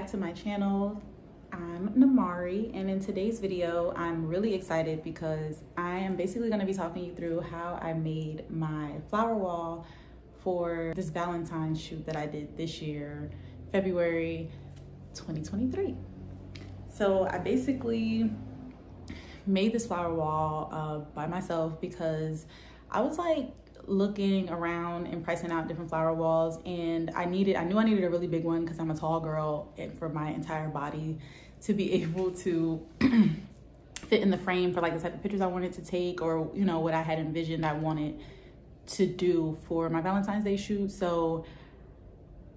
back to my channel. I'm Namari, and in today's video I'm really excited because I am basically going to be talking you through how I made my flower wall for this Valentine's shoot that I did this year, February 2023. So I basically made this flower wall by myself because I was like looking around and pricing out different flower walls, and I knew I needed a really big one because I'm a tall girl, and for my entire body to be able to fit in the frame for like the type of pictures I wanted to take, or you know what I had envisioned I wanted to do for my Valentine's Day shoot. So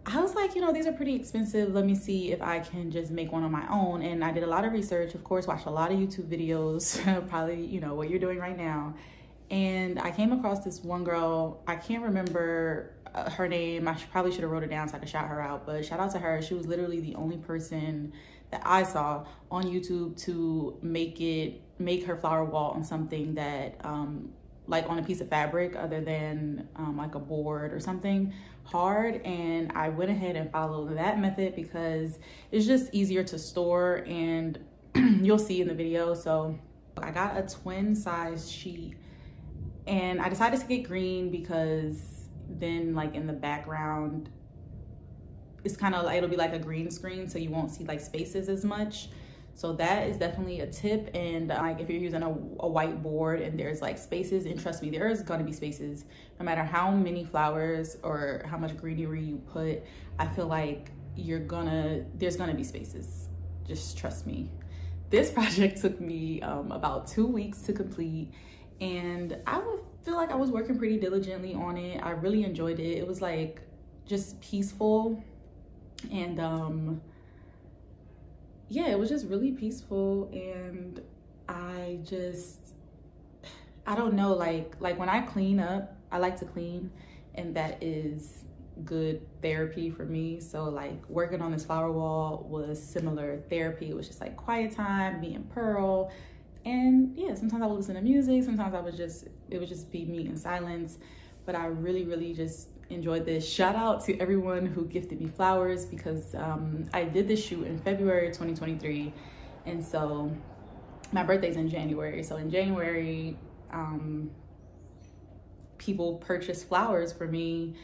I was like, you know, these are pretty expensive. Let me see if I can just make one on my own. And I did a lot of research, of course, watched a lot of YouTube videos, probably, you know, what you're doing right now. And I came across this one girl. I can't remember her name. I probably should have wrote it down so I could shout her out, but shout out to her. She was literally the only person that I saw on YouTube to make her flower wall on something that, like on a piece of fabric other than like a board or something hard. And I went ahead and followed that method because it's just easier to store, and you'll see in the video. So I got a twin size sheet, and I decided to get green because then like in the background, it's kind of like, it'll be like a green screen, so you won't see like spaces as much. So that is definitely a tip. And like if you're using a white board and there's like spaces, and trust me, there is gonna be spaces no matter how many flowers or how much greenery you put. I feel like there's gonna be spaces, just trust me. This project took me about 2 weeks to complete, and I would feel like I was working pretty diligently on it. I really enjoyed it. It was like just peaceful, and yeah, it was just really peaceful. And I don't know, like when I clean up, I like to clean, and that is good therapy for me. So like working on this flower wall was similar therapy. It was just like quiet time, me and Pearl. And yeah, sometimes I would listen to music, sometimes it would just be me in silence. But I really just enjoyed this. Shout out to everyone who gifted me flowers, because I did this shoot in February 2023, and so my birthday's in January. So in January, people purchased flowers for me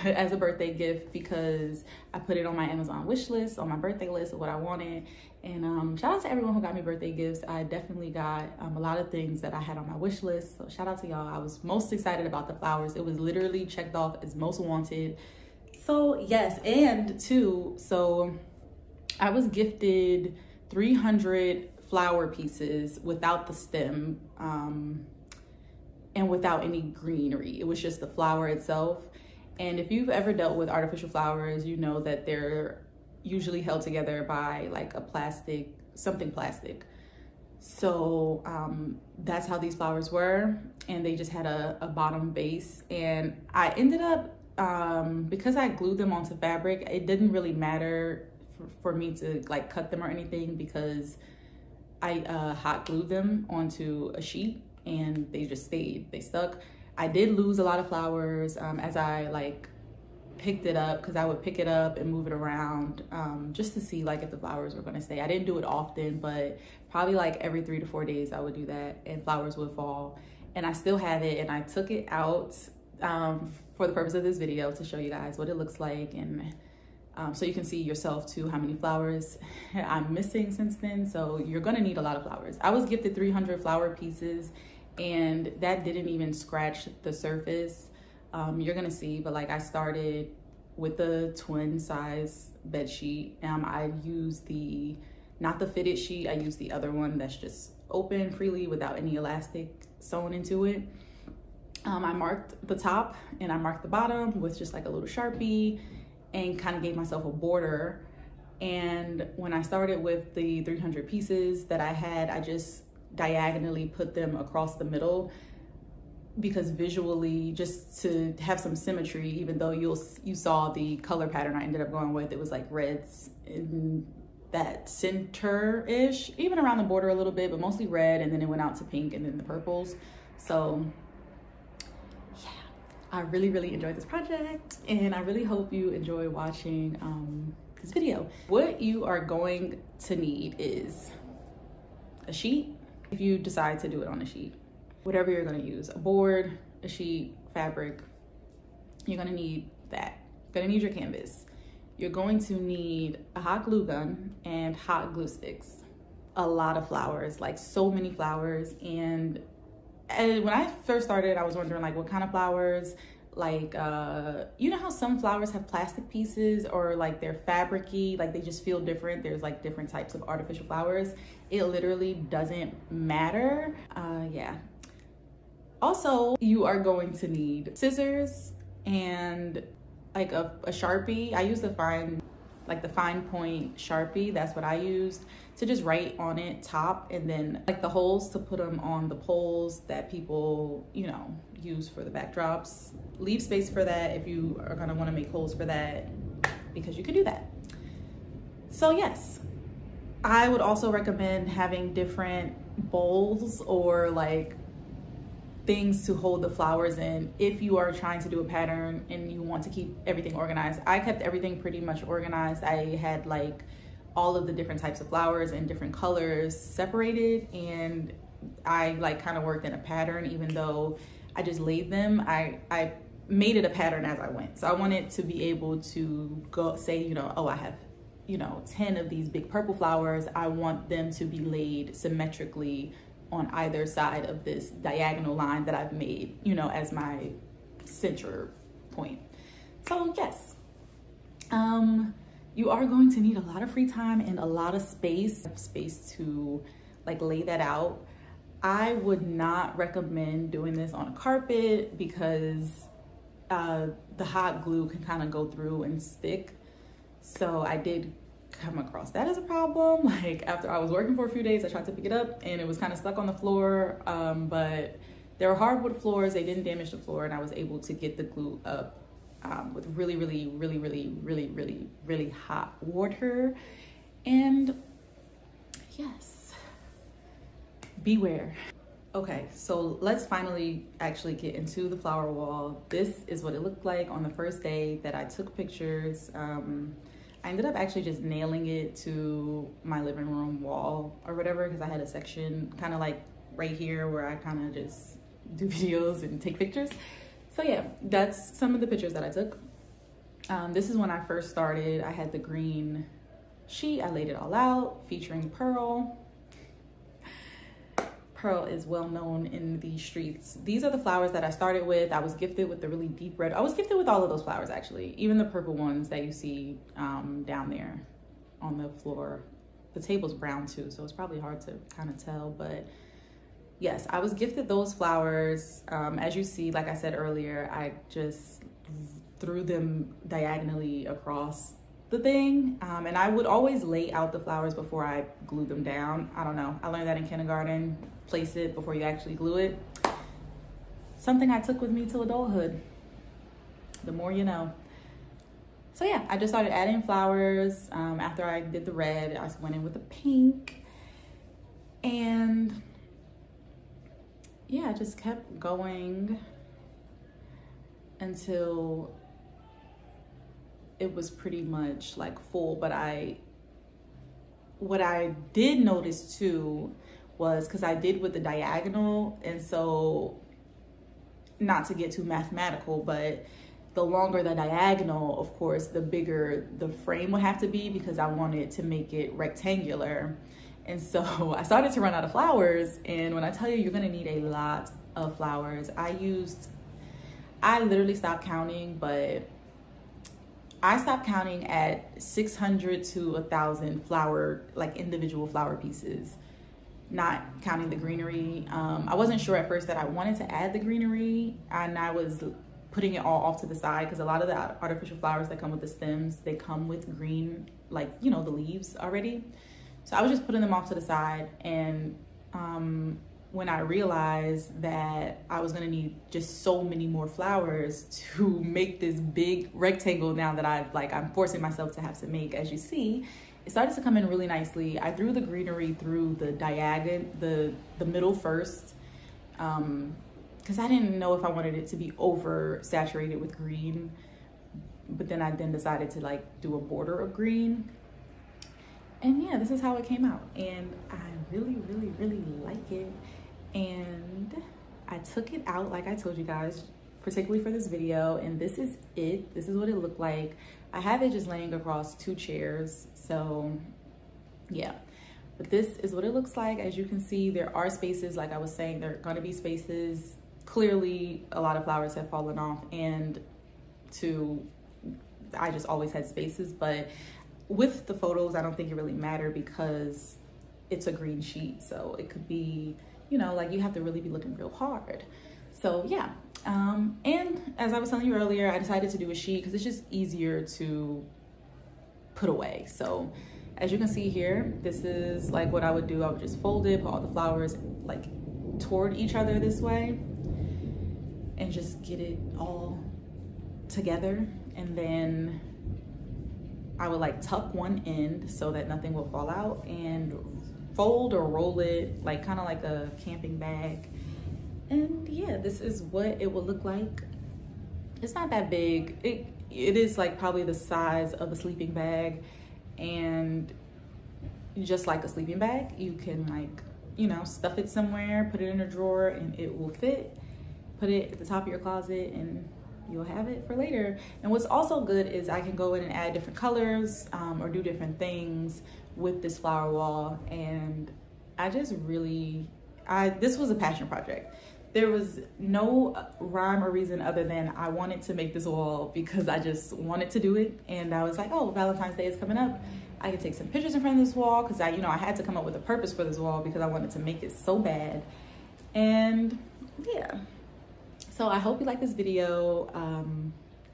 as a birthday gift because I put it on my Amazon wish list, on my birthday list of what I wanted. And shout out to everyone who got me birthday gifts. I definitely got a lot of things that I had on my wish list. So shout out to y'all. I was most excited about the flowers. It was literally checked off as most wanted. So yes, and two, so I was gifted 300 flower pieces without the stem, and without any greenery. It was just the flower itself. And if you've ever dealt with artificial flowers, you know that they're usually held together by like something plastic. So that's how these flowers were, and they just had a bottom base. And I ended up, because I glued them onto fabric, it didn't really matter for me to like cut them or anything, because I hot glued them onto a sheet and they just stayed, they stuck. I did lose a lot of flowers as I like picked it up, because I would pick it up and move it around just to see like if the flowers were gonna stay. I didn't do it often, but probably like every 3 to 4 days I would do that, and flowers would fall. And I still have it, and I took it out for the purpose of this video to show you guys what it looks like, and so you can see yourself too how many flowers I'm missing since then. So you're gonna need a lot of flowers. I was gifted 300 flower pieces, and that didn't even scratch the surface. You're gonna see, but like I started with the twin size bed sheet. I used not the fitted sheet, I used the other one that's just open freely without any elastic sewn into it. I marked the top and I marked the bottom with just like a little Sharpie, and kind of gave myself a border. And when I started with the 300 pieces that I had, I just diagonally put them across the middle, because visually, just to have some symmetry, even though you saw the color pattern I ended up going with, it was like reds in that center-ish, even around the border a little bit, but mostly red, and then it went out to pink and then the purples. So yeah, I really enjoyed this project, and I really hope you enjoy watching this video. What you are going to need is a sheet, if you decide to do it on a sheet, whatever you're going to use, a board, a sheet, fabric, you're going to need that. You're going to need your canvas. You're going to need a hot glue gun and hot glue sticks. A lot of flowers, like so many flowers. And when I first started, I was wondering like what kind of flowers, like you know how some flowers have plastic pieces or like they're fabricy, like they just feel different. There's like different types of artificial flowers. It literally doesn't matter. Yeah. Also, you are going to need scissors and like a Sharpie. I use the fine point Sharpie. That's what I used to just write on it top, and then like the holes to put them on the poles that people, you know, use for the backdrops. Leave space for that if you are gonna wanna make holes for that, because you can do that. So yes, I would also recommend having different bowls or like things to hold the flowers in if you are trying to do a pattern and you want to keep everything organized. I kept everything pretty much organized. I had like all of the different types of flowers and different colors separated, and I like kind of worked in a pattern. Even though I just laid them, I made it a pattern as I went. So I wanted to be able to go say, you know, oh, I have, you know, 10 of these big purple flowers. I want them to be laid symmetrically on either side of this diagonal line that I've made, you know, as my center point. So yes, you are going to need a lot of free time and a lot of space to like lay that out. I would not recommend doing this on a carpet because the hot glue can kind of go through and stick. So I did come across that as a problem. Like after I was working for a few days, I tried to pick it up and it was kind of stuck on the floor. But there were hardwood floors, they didn't damage the floor, and I was able to get the glue up with really hot water. And yes, beware. Okay, so let's finally actually get into the flower wall. This is what it looked like on the first day that I took pictures. I ended up actually just nailing it to my living room wall or whatever, because I had a section kind of like right here where I kind of just do videos and take pictures. So yeah, that's some of the pictures that I took. This is when I first started. I had the green sheet. I laid it all out featuring Pearl. Pearl is well known in these streets. These are the flowers that I started with. I was gifted with the really deep red. I was gifted with all of those flowers actually, even the purple ones that you see down there on the floor. The table's brown too, so it's probably hard to kind of tell, but yes, I was gifted those flowers. As you see, like I said earlier, I just threw them diagonally across the thing, and I would always lay out the flowers before I glue them down. I don't know, I learned that in kindergarten. Place it before you actually glue it. Something I took with me till adulthood. The more you know. So yeah, I just started adding flowers. After I did the red, I went in with the pink, and yeah, I just kept going until it was pretty much like full. But what I did notice too was, because I did with the diagonal, and so not to get too mathematical, but the longer the diagonal, of course, the bigger the frame would have to be, because I wanted to make it rectangular. And so I started to run out of flowers, and when I tell you you're gonna need a lot of flowers, I literally stopped counting, but I stopped counting at 600 to 1,000 flower, like individual flower pieces, not counting the greenery. I wasn't sure at first that I wanted to add the greenery, and I was putting it all off to the side, because a lot of the artificial flowers that come with the stems, they come with green, like, you know, the leaves already. So I was just putting them off to the side, and when I realized that I was gonna need just so many more flowers to make this big rectangle now that I'm forcing myself to have to make, as you see, it started to come in really nicely. I threw the greenery through the diagonal, the middle first, because I didn't know if I wanted it to be over saturated with green. but then I decided to like do a border of green. And yeah, this is how it came out. And I really, really, really like it. And I took it out, like I told you guys, particularly for this video. And this is it. This is what it looked like. I have it just laying across 2 chairs. So yeah, but this is what it looks like. As you can see, there are spaces, like I was saying, there are gonna be spaces. Clearly, a lot of flowers have fallen off, and I just always had spaces, but with the photos, I don't think it really mattered because it's a green sheet. So it could be, you know, like you have to really be looking real hard. So yeah, and as I was telling you earlier, I decided to do a sheet because it's just easier to put away. So as you can see here, this is like what I would do. I would just fold it, put all the flowers like toward each other this way, and just get it all together. And then I would like tuck one end so that nothing will fall out, and fold or roll it like kind of like a camping bag. And yeah, this is what it will look like. It's not that big. It is like probably the size of a sleeping bag, and just like a sleeping bag, you can like, you know, stuff it somewhere, put it in a drawer, and it will fit. Put it at the top of your closet and you'll have it for later. And what's also good is I can go in and add different colors or do different things with this flower wall. And I just really, this was a passion project. There was no rhyme or reason other than I wanted to make this wall because I just wanted to do it. And I was like, oh, Valentine's Day is coming up. I could take some pictures in front of this wall because I had to come up with a purpose for this wall because I wanted to make it so bad. And yeah. So I hope you like this video.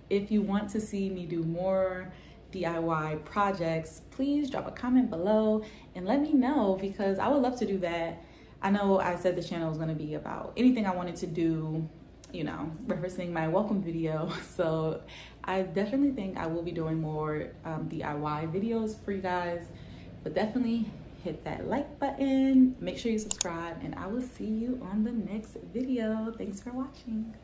If you want to see me do more DIY projects, please drop a comment below and let me know because I would love to do that. I know I said this channel was going to be about anything I wanted to do, you know, referencing my welcome video. So I definitely think I will be doing more DIY videos for you guys, but definitely hit that like button, make sure you subscribe, and I will see you on the next video. Thanks for watching.